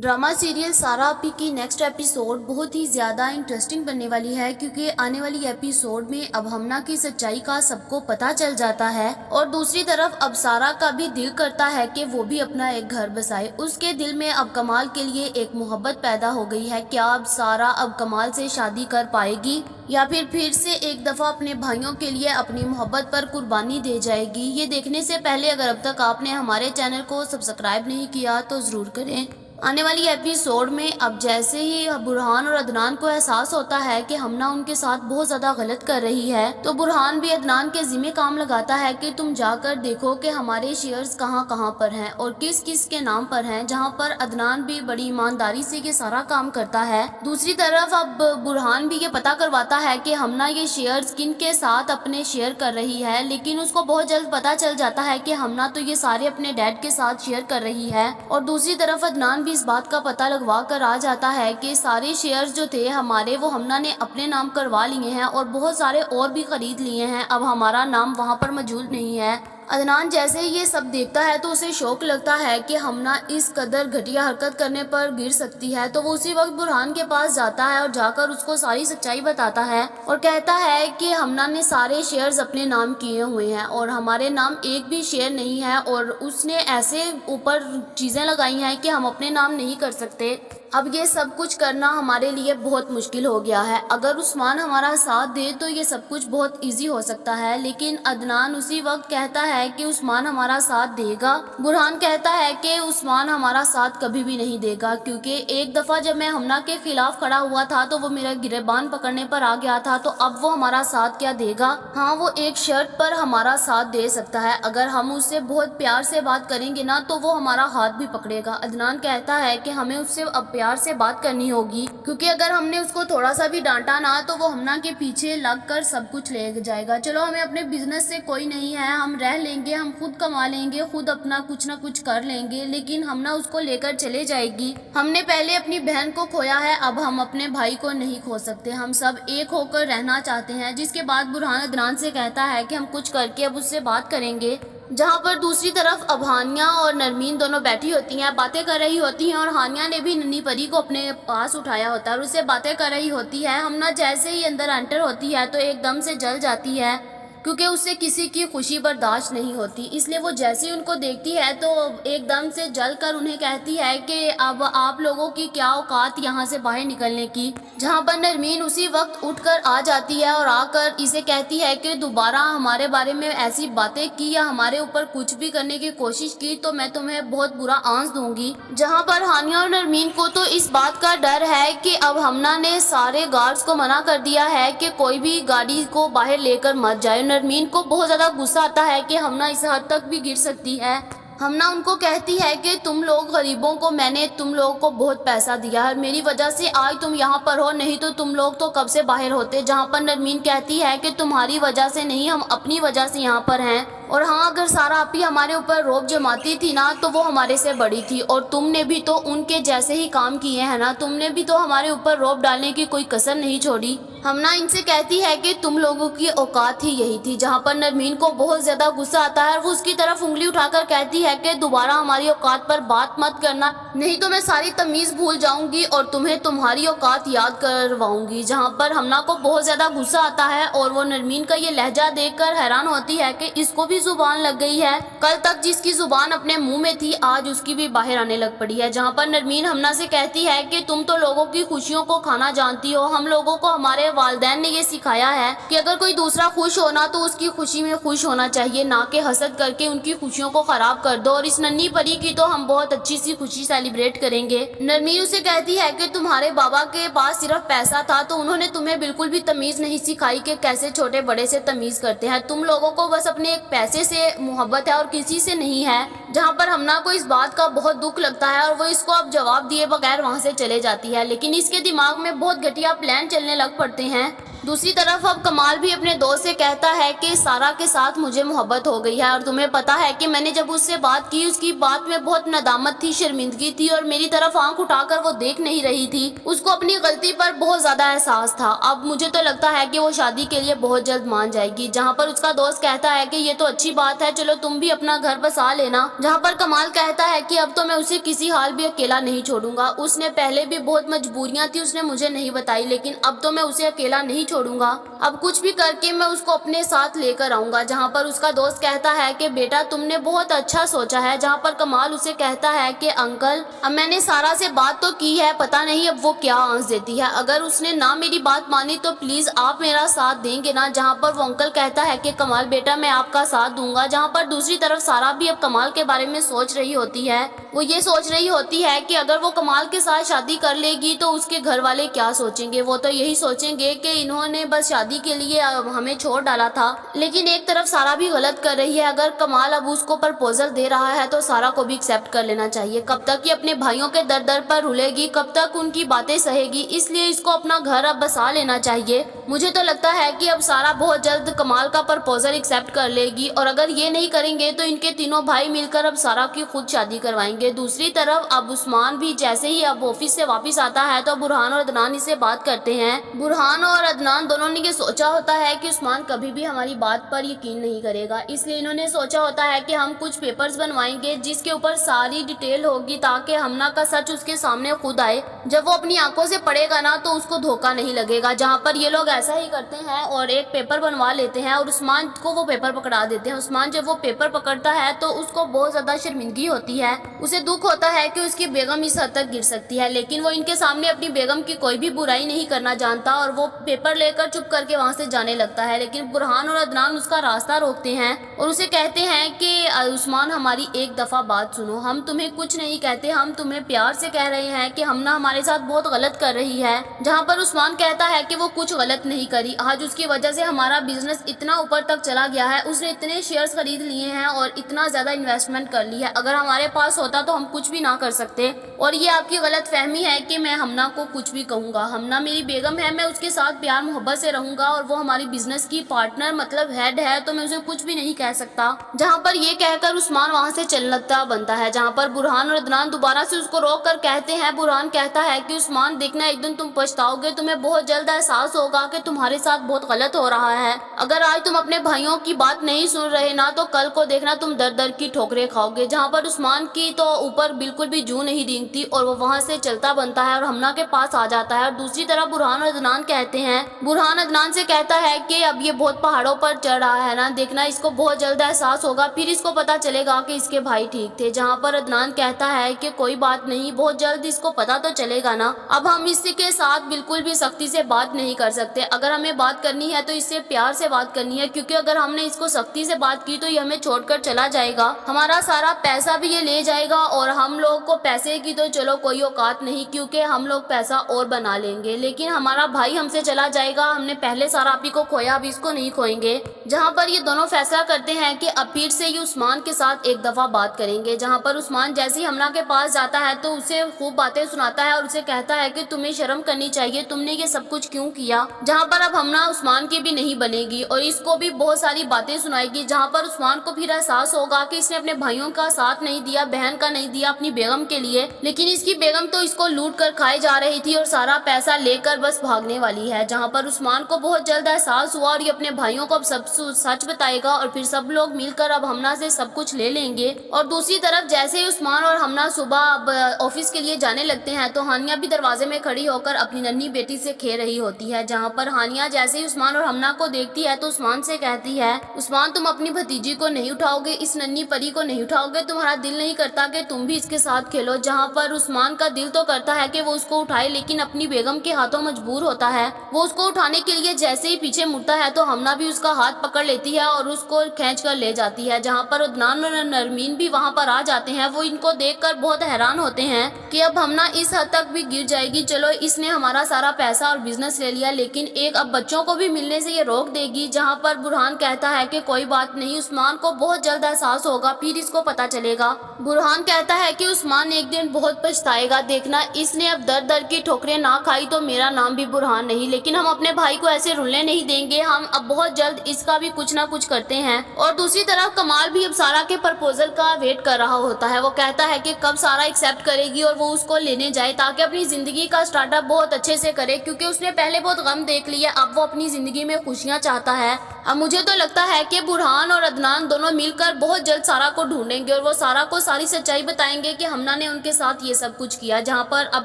Drama serial सारा आपी की नेक्स्ट एपिसोड बहुत ही ज़्यादा इंटरेस्टिंग बनने वाली है, क्योंकि आने वाली एपिसोड में अब हमना की सच्चाई का सबको पता चल जाता है। और दूसरी तरफ अब सारा का भी दिल करता है कि वो भी अपना एक घर बसाए। उसके दिल में अब कमाल के लिए एक मोहब्बत पैदा हो गई है। क्या अब सारा अब कमाल से शादी कर पाएगी या फिर से एक दफ़ा अपने भाइयों के लिए अपनी मोहब्बत पर कुर्बानी दे जाएगी? ये देखने से पहले अगर अब तक आपने हमारे चैनल को सब्सक्राइब नहीं किया तो ज़रूर करें। आने वाली एपिसोड में अब जैसे ही बुरहान और अदनान को एहसास होता है कि हमना उनके साथ बहुत ज़्यादा गलत कर रही है, तो बुरहान भी अदनान के ज़िम्मे काम लगाता है कि तुम जाकर देखो कि हमारे शेयर्स कहाँ कहाँ पर हैं और किस किस के नाम पर हैं, जहाँ पर अदनान भी बड़ी ईमानदारी से ये सारा काम करता है। दूसरी तरफ अब बुरहान भी ये पता करवाता है कि हमना ये शेयर्स किन के साथ अपने शेयर कर रही है, लेकिन उसको बहुत जल्द पता चल जाता है कि हमना तो ये सारे अपने डैड के साथ शेयर कर रही है। और दूसरी तरफ अदनान इस बात का पता लगवा कर आ जाता है कि सारे शेयर्स जो थे हमारे वो हमना ने अपने नाम करवा लिए हैं और बहुत सारे और भी खरीद लिए हैं। अब हमारा नाम वहाँ पर मौजूद नहीं है। अदनान जैसे ही ये सब देखता है तो उसे शौक लगता है कि हमना इस कदर घटिया हरकत करने पर गिर सकती है, तो वो उसी वक्त बुरहान के पास जाता है और जाकर उसको सारी सच्चाई बताता है और कहता है कि हमना ने सारे शेयर्स अपने नाम किए हुए हैं और हमारे नाम एक भी शेयर नहीं है, और उसने ऐसे ऊपर चीज़ें लगाई हैं कि हम अपने नाम नहीं कर सकते। अब ये सब कुछ करना हमारे लिए बहुत मुश्किल हो गया है। अगर उस्मान हमारा साथ दे तो ये सब कुछ बहुत इजी हो सकता है, लेकिन अदनान उसी वक्त कहता है कि उस्मान हमारा साथ देगा। बुरहान कहता है कि उस्मान हमारा साथ कभी भी नहीं देगा, क्योंकि एक दफ़ा जब मैं हमना के खिलाफ खड़ा हुआ था तो वो मेरा गिरबान पकड़ने पर आ गया था, तो अब वो हमारा साथ क्या देगा? हाँ, वो एक शर्त पर हमारा साथ दे सकता है। अगर हम उससे बहुत प्यार से बात करेंगे ना तो वो हमारा हाथ भी पकड़ेगा। अदनान कहता है कि हमें उससे अब प्यार से बात करनी होगी, क्योंकि अगर हमने उसको थोड़ा सा भी डांटा ना तो वो हमना के पीछे लग कर सब कुछ ले जाएगा। चलो, हमें अपने बिजनेस से कोई नहीं है, हम रह लेंगे, हम खुद कमा लेंगे, खुद अपना कुछ ना कुछ कर लेंगे, लेकिन हमना उसको लेकर चले जाएगी। हमने पहले अपनी बहन को खोया है, अब हम अपने भाई को नहीं खो सकते। हम सब एक होकर रहना चाहते हैं। जिसके बाद बुरहान अदनान से कहता है कि हम कुछ करके अब उससे बात करेंगे। जहाँ पर दूसरी तरफ अब हानिया और नरमीन दोनों बैठी होती हैं, बातें कर रही होती हैं, और हानिया ने भी नन्ही परी को अपने पास उठाया होता है और उससे बातें कर रही होती है। हमना जैसे ही अंदर एंटर होती है तो एकदम से जल जाती है, क्योंकि उससे किसी की खुशी बर्दाश्त नहीं होती। इसलिए वो जैसे ही उनको देखती है तो एकदम से जल कर उन्हें कहती है कि अब आप लोगों की क्या औकात यहाँ से बाहर निकलने की। जहाँ पर नरमीन उसी वक्त उठकर आ जाती है और आकर इसे कहती है कि दोबारा हमारे बारे में ऐसी बातें की या हमारे ऊपर कुछ भी करने की कोशिश की तो मैं तुम्हें बहुत बुरा आंच दूंगी। जहाँ पर हानिया और नरमीन को तो इस बात का डर है कि अब हमना ने सारे गार्ड्स को मना कर दिया है कि कोई भी गाड़ी को बाहर लेकर मत जाए। नरमीन को बहुत ज़्यादा गुस्सा आता है कि हमना इस हद तक भी गिर सकती है। हमना उनको कहती है कि तुम लोग गरीबों को, मैंने तुम लोगों को बहुत पैसा दिया है, मेरी वजह से आज तुम यहाँ पर हो, नहीं तो तुम लोग तो कब से बाहर होते। जहाँ पर नरमीन कहती है कि तुम्हारी वजह से नहीं, हम अपनी वजह से यहाँ पर हैं। और हाँ, अगर सारा आपी हमारे ऊपर रोब जमाती थी ना तो वो हमारे से बड़ी थी, और तुमने भी तो उनके जैसे ही काम किए हैं ना, तुमने भी तो हमारे ऊपर रोब डालने की कोई कसर नहीं छोड़ी। हमना इनसे कहती है कि तुम लोगों की औकात ही यही थी। जहाँ पर नरमीन को बहुत ज़्यादा गुस्सा आता है और वो उसकी तरफ उंगली उठाकर कहती है कि दोबारा हमारी औकात पर बात मत करना, नहीं तो मैं सारी तमीज़ भूल जाऊंगी और तुम्हें तुम्हारी औकात याद करवाऊंगी। जहाँ पर हमना को बहुत ज़्यादा गुस्सा आता है और वो नरमीन का ये लहजा देखकर हैरान होती है कि इसको भी जुबान लग गई है। कल तक जिसकी जुबान अपने मुंह में थी आज उसकी भी बाहर आने लग पड़ी है। जहाँ पर नरमीन हमना से कहती है कि तुम तो लोगों की खुशियों को खाना जानती हो, हम लोगों को हमारे वालिदैन ने ये सिखाया है कि अगर कोई दूसरा खुश होना तो उसकी खुशी में खुश होना चाहिए, ना कि हसद करके उनकी खुशियों को खराब कर दो। और इस नन्ही परी की तो हम बहुत अच्छी सी खुशी सेलिब्रेट करेंगे। नरमीन उसे कहती है कि तुम्हारे बाबा के पास सिर्फ पैसा था तो उन्होंने तुम्हें बिल्कुल भी तमीज़ नहीं सिखाई कि कैसे छोटे बड़े से तमीज़ करते हैं। तुम लोगों को बस अपने एक पैसे से मोहब्बत है और किसी से नहीं है। जहाँ पर हमना को इस बात का बहुत दुख लगता है और वो इसको अब जवाब दिए बगैर वहाँ से चले जाती है, लेकिन इसके दिमाग में बहुत घटिया प्लान चलने लग पड़ते हैं। दूसरी तरफ अब कमाल भी अपने दोस्त से कहता है कि सारा के साथ मुझे मोहब्बत हो गई है और तुम्हें पता है कि मैंने जब उससे बात की उसकी बात में बहुत नदामत थी, शर्मिंदगी थी और मेरी तरफ आंख उठाकर वो देख नहीं रही थी। उसको अपनी गलती पर बहुत ज्यादा एहसास था। अब मुझे तो लगता है कि वो शादी के लिए बहुत जल्द मान जाएगी। जहाँ पर उसका दोस्त कहता है कि ये तो अच्छी बात है, चलो तुम भी अपना घर बसा लेना। जहाँ पर कमाल कहता है कि अब तो मैं उसे किसी हाल भी अकेला नहीं छोड़ूंगा। उसने पहले भी बहुत मजबूरियां थी, उसने मुझे नहीं बताई, लेकिन अब तो मैं उसे अकेला नहीं छोड़ूंगा। अब कुछ भी करके मैं उसको अपने साथ लेकर आऊंगा। जहाँ पर उसका दोस्त कहता है कि बेटा तुमने बहुत अच्छा सोचा है। जहाँ पर कमाल उसे कहता है कि अंकल अब मैंने सारा से बात तो की है, पता नहीं अब वो क्या आंस देती है। अगर उसने ना मेरी बात मानी तो प्लीज आप मेरा साथ देंगे ना। जहाँ पर वो अंकल कहता है कि कमाल बेटा मैं आपका साथ दूंगा। जहाँ पर दूसरी तरफ सारा भी अब कमाल के बारे में सोच रही होती है। वो ये सोच रही होती है कि अगर वो कमाल के साथ शादी कर लेगी तो उसके घर वाले क्या सोचेंगे। वो तो यही सोचेंगे कि इन्होंने बस शादी के लिए हमें छोड़ डाला था। लेकिन एक तरफ सारा भी गलत कर रही है। अगर कमाल अब उसको प्रपोजल दे रहा है तो सारा को भी एक्सेप्ट कर लेना चाहिए। कब तक ये अपने भाइयों के दर दर पर रुलेगी, कब तक उनकी बातें सहेगी। इसलिए इसको अपना घर अब बसा लेना चाहिए। मुझे तो लगता है कि अब सारा बहुत जल्द कमाल का प्रपोजल एक्सेप्ट कर लेगी और अगर ये नहीं करेंगे तो इनके तीनों भाई मिलकर अब सारा की खुद शादी करवाएंगे। दूसरी तरफ अब उस्मान भी जैसे ही अब ऑफिस से वापस आता है तो बुरहान और अदनान इसे बात करते हैं। बुरहान और अदनान दोनों ने ये सोचा होता है कि उस्मान कभी भी हमारी बात पर यकीन नहीं करेगा, इसलिए इन्होंने सोचा होता है कि हम कुछ पेपर्स बनवाएंगे जिसके ऊपर सारी डिटेल होगी ताकि हमना का सच उसके सामने खुद आए। जब वो अपनी आंखों से पढ़ेगा ना तो उसको धोखा नहीं लगेगा। जहाँ पर ये लोग ऐसा ही करते हैं और एक पेपर बनवा लेते हैं और उस्मान को वो पेपर पकड़ा देते हैं। उस्मान जब वो पेपर पकड़ता है तो उसको बहुत ज्यादा शर्मिंदगी होती है। उसे दुख होता है कि उसकी बेगम इस हद तक गिर सकती है, लेकिन वो इनके सामने अपनी बेगम की कोई भी बुराई नहीं करना जानता और वो पेपर लेकर चुप करके वहाँ से जाने लगता है। लेकिन बुरहान और अदनान उसका रास्ता रोकते हैं और उसे कहते हैं कि उस्मान हमारी एक दफा बात सुनो, हम तुम्हें कुछ नहीं कहते, हम तुम्हें प्यार से कह रहे हैं कि हमना हमारे साथ बहुत गलत कर रही है। जहाँ पर उस्मान कहता है कि वो कुछ गलत नहीं करी, आज उसकी वजह से हमारा बिजनेस इतना ऊपर तक चला गया है। उसने इतने शेयर्स खरीद लिए हैं और इतना ज्यादा इन्वेस्टमेंट कर ली है, अगर हमारे पास होता तो हम कुछ भी ना कर सकते। और ये आपकी गलत फहमी है कि मैं हमना को कुछ भी कहूँगा। हमना मेरी बेगम है, मैं उसके साथ प्यार मोहब्बत से रहूंगा और वो हमारी बिजनेस की पार्टनर मतलब हेड है, तो मैं उसे कुछ भी नहीं कह सकता। जहाँ पर ये कहकर उस्मान वहाँ से चलता बनता है। जहाँ पर बुरहान और अदनान दोबारा से उसको रोक कर कहते हैं, बुरहान कहता है कि उस्मान देखना एक दिन तुम पछताओगे, तुम्हें बहुत जल्द एहसास होगा कि तुम्हारे साथ बहुत गलत हो रहा है। अगर आज तुम अपने भाइयों की बात नहीं सुन रहे ना तो कल को देखना तुम दर दर की ठोकरें खाओगे। जहाँ पर उस्मान की तो ऊपर बिल्कुल भी जू नहीं रेंगती और वो वहाँ से चलता बनता है और हमना के पास आ जाता है। और दूसरी तरफ बुरहान और अदनान कहते हैं, बुरहान अदनान से कहता है कि अब ये बहुत पहाड़ों पर चढ़ रहा है ना, देखना इसको बहुत जल्द एहसास होगा, फिर इसको पता चलेगा कि इसके भाई ठीक थे। जहाँ पर अदनान कहता है कि कोई बात नहीं, बहुत जल्द इसको पता तो चलेगा ना। अब हम इसके साथ बिल्कुल भी सख्ती से बात नहीं कर सकते, अगर हमें बात करनी है तो इससे प्यार से बात करनी है, क्योंकि अगर हमने इसको सख्ती से बात की तो ये हमें छोड़कर चला जाएगा, हमारा सारा पैसा भी ये ले जाएगा और हम लोग को पैसे की तो चलो कोई औकात नहीं क्योंकि हम लोग पैसा और बना लेंगे, लेकिन हमारा भाई हमसे चला जाएगा। हमने पहले सारा आप ही को खोया, अब इसको नहीं खोएंगे। जहाँ पर ये दोनों फैसला करते हैं कि अब फिर से ये उस्मान के साथ एक दफा बात करेंगे। जहाँ पर उस्मान जैसे ही हमना के पास जाता है तो उसे खूब बातें सुनाता है और उसे कहता है कि तुम्हें शर्म करनी चाहिए, तुमने ये सब कुछ क्यों किया। जहाँ पर अब हमना उस्मान की भी नहीं बनेगी और इसको भी बहुत सारी बातें सुनाएगी। जहाँ पर उस्मान को फिर एहसास होगा कि इसने अपने भाइयों का साथ नहीं दिया, बहन का नहीं दिया अपनी बेगम के लिए, लेकिन इसकी बेगम तो इसको लूट कर खाई जा रही थी और सारा पैसा लेकर बस भागने वाली है। जहाँ पर उस्मान को बहुत जल्द एहसास हुआ और ये अपने भाइयों को अब सब सच बताएगा और फिर सब लोग मिलकर अब हमना से सब कुछ ले लेंगे। और दूसरी तरफ जैसे ही उस्मान और हमना सुबह अब ऑफिस के लिए जाने लगते हैं तो हानिया भी दरवाजे में खड़ी होकर अपनी नन्ही बेटी से खेल रही होती है। जहाँ पर हानिया जैसे ही उस्मान और हमना को देखती है तो उस्मान से कहती है, उस्मान तुम अपनी भतीजी को नहीं उठाओगे, इस नन्ही परी को नहीं उठाओगे, तुम्हारा दिल नहीं करता कि तुम भी इसके साथ खेलो। जहाँ पर उस्मान का दिल तो करता है कि वो उसको उठाए, लेकिन अपनी बेगम के हाथों मजबूर होता है। वो उसको उठाने के लिए जैसे ही पीछे मुड़ता है तो हमना भी उसका हाथ पकड़ लेती है और उसको खींच कर ले जाती है। जहाँ पर उदनान और नरमीन भी वहाँ पर आ जाते हैं। वो इनको देखकर बहुत हैरान होते हैं कि अब हमना इस हद तक भी गिर जाएगी। चलो इसने हमारा सारा पैसा और बिजनेस ले लिया, लेकिन एक अब बच्चों को भी मिलने से ये रोक देगी। जहाँ पर बुरहान कहता है कि कोई बात नहीं, उस्मान को बहुत जल्द एहसास होगा, फिर इसको पता चलेगा। बुरहान कहता है कि उस्मान एक दिन बहुत पछताएगा, देखना इसने अब दर दर की ठोकरें ना खाई तो मेरा नाम भी बुरहान नहीं, लेकिन हम अपने भाई को ऐसे रुलने नहीं देंगे, हम अब बहुत जल्द इसका भी कुछ ना कुछ करते हैं। और दूसरी तरफ कमाल भी अब सारा के प्रपोजल का वेट कर रहा होता है। वो कहता है कि कब सारा एक्सेप्ट करेगी और वो उसको लेने जाए ताकि अपनी जिंदगी का स्टार्टअप बहुत अच्छे से करे, क्योंकि उसने पहले बहुत गम देख लिया, अब वो अपनी जिंदगी में खुशियां चाहता है। अब मुझे तो लगता है कि बुरहान और अदनान दोनों मिलकर बहुत जल्द सारा को ढूंढेंगे और वो सारा को सारी सच्चाई बताएंगे कि हमना ने उनके साथ ये सब कुछ किया, जहाँ पर अब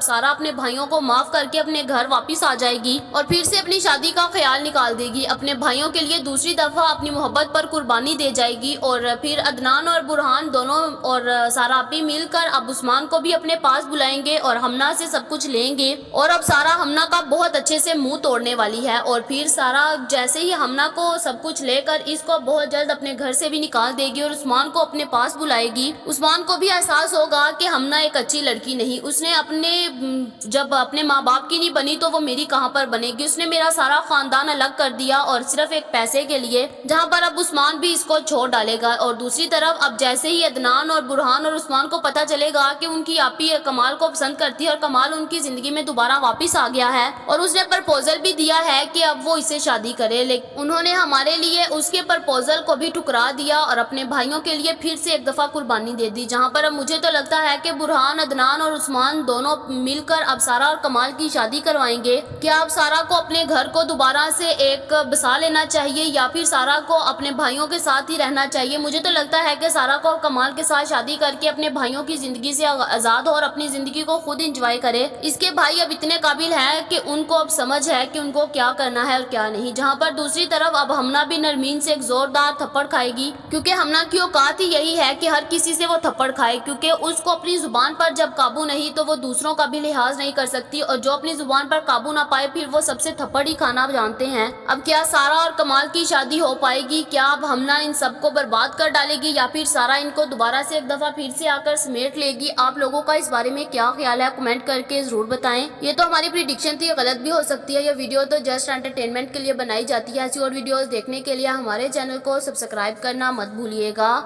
सारा अपने भाइयों को माफ करके अपने घर वापस आ जाएगी और फिर से अपनी शादी का ख्याल निकाल देगी। अपने भाइयों के लिए दूसरी दफा अपनी मोहब्बत पर कुर्बानी दे जाएगी और फिर अदनान और बुरहान दोनों और सारा भी मिलकर अब उस्मान को भी अपने पास बुलाएंगे और हमना से सब कुछ लेंगे। और अब सारा हमना का बहुत अच्छे से मुंह तोड़ने वाली है और फिर सारा जैसे ही हमना को सब कुछ लेकर इसको बहुत जल्द अपने घर से भी निकाल देगी और उस्मान को अपने पास बुलाएगी। उस्मान को भी एहसास होगा कि हमना एक अच्छी लड़की नहीं, उसने जब अपने माँ बाप की नहीं बनी तो वो मेरी कहाँ पर बनेगी। उसने मेरा सारा खानदान अलग कर दिया और सिर्फ एक पैसे के लिए, जहाँ पर अब उस्मान भी इसको छोड़ डालेगा। और दूसरी तरफ अब जैसे ही अदनान और बुरहान और उस्मान को पता चलेगा कि उनकी आपी कमाल को पसंद करती है और कमाल उनकी जिंदगी में दोबारा वापस आ गया है और उसने प्रपोजल भी दिया है कि अब वो इससे शादी करे, लेकिन उन्होंने हमारे लिए उसके प्रपोजल को भी ठुकरा दिया और अपने भाइयों के लिए फिर से एक दफा कुर्बानी दे दी। जहाँ पर अब मुझे तो लगता है कि बुरहान, अदनान और उस्मान दोनों मिलकर अब सारा और कमाल की शादी करवाएंगे। क्या अब सारा को अपने घर को दोबारा से एक बसा लेना चाहिए या फिर सारा को अपने भाइयों के साथ ही रहना चाहिए? मुझे तो लगता है कि सारा को कमाल के साथ शादी करके अपने भाइयों की जिंदगी से आजाद हो और अपनी जिंदगी को खुद एंजॉय करे। इसके भाई अब इतने काबिल हैं कि उनको अब समझ है कि उनको क्या करना है और क्या नहीं। जहाँ पर दूसरी तरफ अब हमना भी नरमीन से एक जोरदार थप्पड़ खाएगी, क्योंकि हमना की औकात ही यही है कि हर किसी से वो थप्पड़ खाए, क्योंकि उसको अपनी जुबान पर जब काबू नहीं तो वो दूसरों का भी लिहाज नहीं कर सकती और जो अपनी जुबान पर काबू ना पाए फिर वो सबसे थप्पड़ ही खाना जानते हैं। अब क्या सारा और कमाल की शादी हो पाएगी? क्या अब हमना इन सबको बर्बाद कर डालेगी या फिर सारा इनको दोबारा से एक दफा फिर से आकर समेट लेगी? आप लोगों का इस बारे में क्या ख्याल है? कमेंट करके जरूर बताएं। ये तो हमारी प्रिडिक्शन थी, गलत भी हो सकती है। ये वीडियो तो जस्ट एंटरटेनमेंट के लिए बनाई जाती है। ऐसी और वीडियोस देखने के लिए हमारे चैनल को सब्सक्राइब करना मत भूलिएगा।